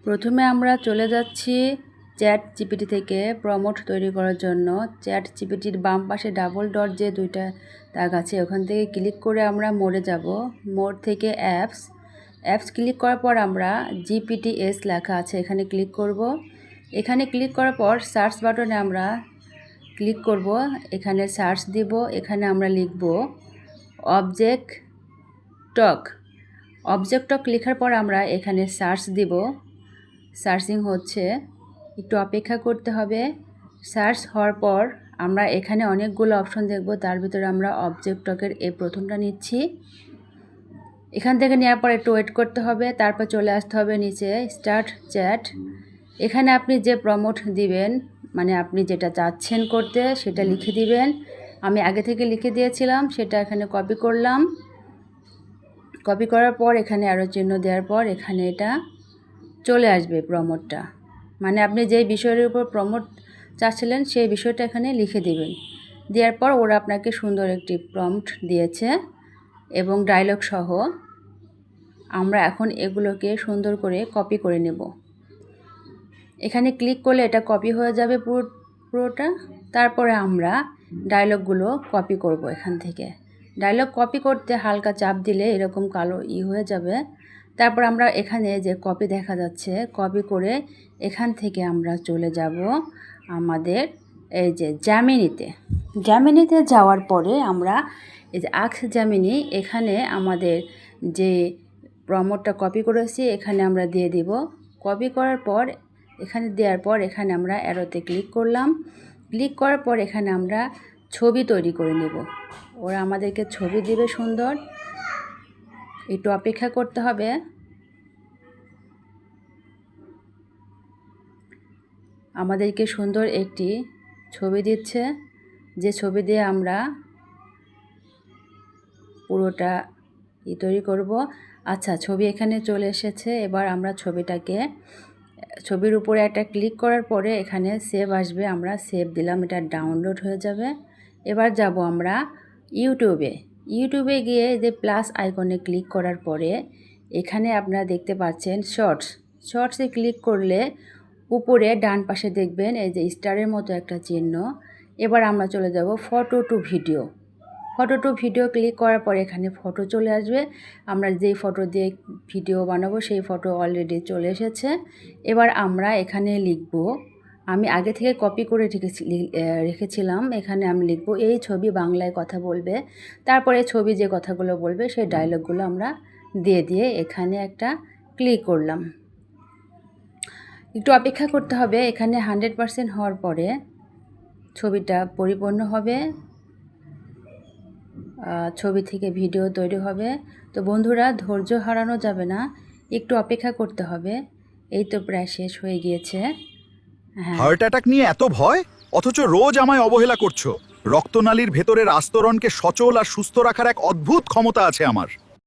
প্রথমে আমরা চলে যাচ্ছি চ্যাট জিপিটি থেকে প্রম্পট তৈরি করার জন্য। চ্যাট জিপিটির বাম পাশে ডাবল ডট যে দুইটা দাগ আছে ওখান থেকে ক্লিক করে আমরা মোডে যাব। মোড থেকে অ্যাপস ক্লিক করার পর আমরা জিপিটিএস লেখা আছে এখানে ক্লিক করব। এখানে ক্লিক করার পর সার্চ বাটনে আমরা ক্লিক করব, এখানে সার্চ দিব। এখানে আমরা লিখব অবজেক্ট টক লেখার পর আমরা এখানে সার্চ দিব। সার্চিং হচ্ছে, একটু অপেক্ষা করতে হবে। সার্চ হওয়ার পর আমরা এখানে অনেকগুলো অপশন দেখব, তার ভিতরে আমরা অবজেক্ট টকের এই প্রথমটা নিচ্ছি। এখান থেকে নেওয়ার পর একটু ওয়েট করতে হবে, তারপর চলে আসতে হবে নিচে স্টার্ট চ্যাট। এখানে আপনি যে প্রম্পট দিবেন, মানে আপনি যেটা চাচ্ছেন করতে সেটা লিখে দিবেন। আমি আগে থেকে লিখে দিয়েছিলাম, সেটা এখানে কপি করলাম। কপি করার পর এখানে অ্যারো চিহ্ন দেওয়ার পর এখানে এটা চলে আসবে প্রম্পটটা, মানে আপনি যেই বিষয়ের উপর প্রম্পট চাচ্ছিলেন সেই বিষয়টা এখানে লিখে দিবেন। দেওয়ার পর ওরা আপনাকে সুন্দর একটি প্রম্পট দিয়েছে এবং ডায়লগ সহ। আমরা এখন এগুলোকে সুন্দর করে কপি করে নেব। এখানে ক্লিক করলে এটা কপি হয়ে যাবে পুরোটা। তারপরে আমরা ডায়লগগুলো কপি করব এখান থেকে। ডায়লগ কপি করতে হালকা চাপ দিলে এরকম কালো হয়ে যাবে। তারপর আমরা এখানে যে কপি দেখা যাচ্ছে, কপি করে এখান থেকে আমরা চলে যাব আমাদের এই যে জ্যামিনিতে যাওয়ার পরে আমরা এই যে আক্স জ্যামিনি, এখানে আমাদের যে প্রম্পটটা কপি করেছি এখানে আমরা দিয়ে দিব। কপি করার পর এখানে দেওয়ার পর এখানে আমরা অ্যারোতে ক্লিক করলাম। ক্লিক করার পর এখানে আমরা ছবি তৈরি করে নেব। ওরা আমাদেরকে ছবি দিবে সুন্দর, একটু অপেক্ষা করতে হবে। আমাদেরকে সুন্দর একটি ছবি দিচ্ছে, যে ছবি দিয়ে আমরা পুরোটা তৈরি করব। আচ্ছা, ছবি এখানে চলে এসেছে। এবার আমরা ছবির উপরে একটা ক্লিক করার পরে এখানে সেভ আসবে, আমরা সেভ দিলাম, এটা ডাউনলোড হয়ে যাবে। এবার যাব আমরা ইউটিউবে গিয়ে যে প্লাস আইকনে ক্লিক করার পরে এখানে আপনারা দেখতে পাচ্ছেন শর্টসে ক্লিক করলে উপরে ডান পাশে দেখবেন এই যে স্টারের মতো একটা চিহ্ন। এবার আমরা চলে যাব ফটো টু ভিডিও ক্লিক করার পরে এখানে ফটো চলে আসবে। আমরা যেই ফটো দিয়ে ভিডিও বানাবো সেই ফটো অলরেডি চলে এসেছে। এবার আমরা এখানে লিখব, আমি আগে থেকে কপি করে রেখেছিলাম, এখানে আমি লিখব এই ছবি বাংলায় কথা বলবে। তারপরে ছবি যে কথাগুলো বলবে সেই ডায়লগগুলো আমরা দিয়ে এখানে একটা ক্লিক করলাম। একটু অপেক্ষা করতে হবে। এখানে 100% হওয়ার পরে ছবিটা পরিপূর্ণ হবে, ছবি থেকে ভিডিও তৈরি হবে। তো বন্ধুরা, ধৈর্য হারানো যাবে না, একটু অপেক্ষা করতে হবে। এই তো প্রায় শেষ হয়ে গিয়েছে। হ্যাঁ, হার্ট অ্যাটাক নিয়ে এত ভয়, অথচ রোজ আমায় অবহেলা করছো। রক্তনালীর ভেতরের আস্তরণকে সচল আর সুস্থ রাখার এক অদ্ভুত ক্ষমতা আছে আমার।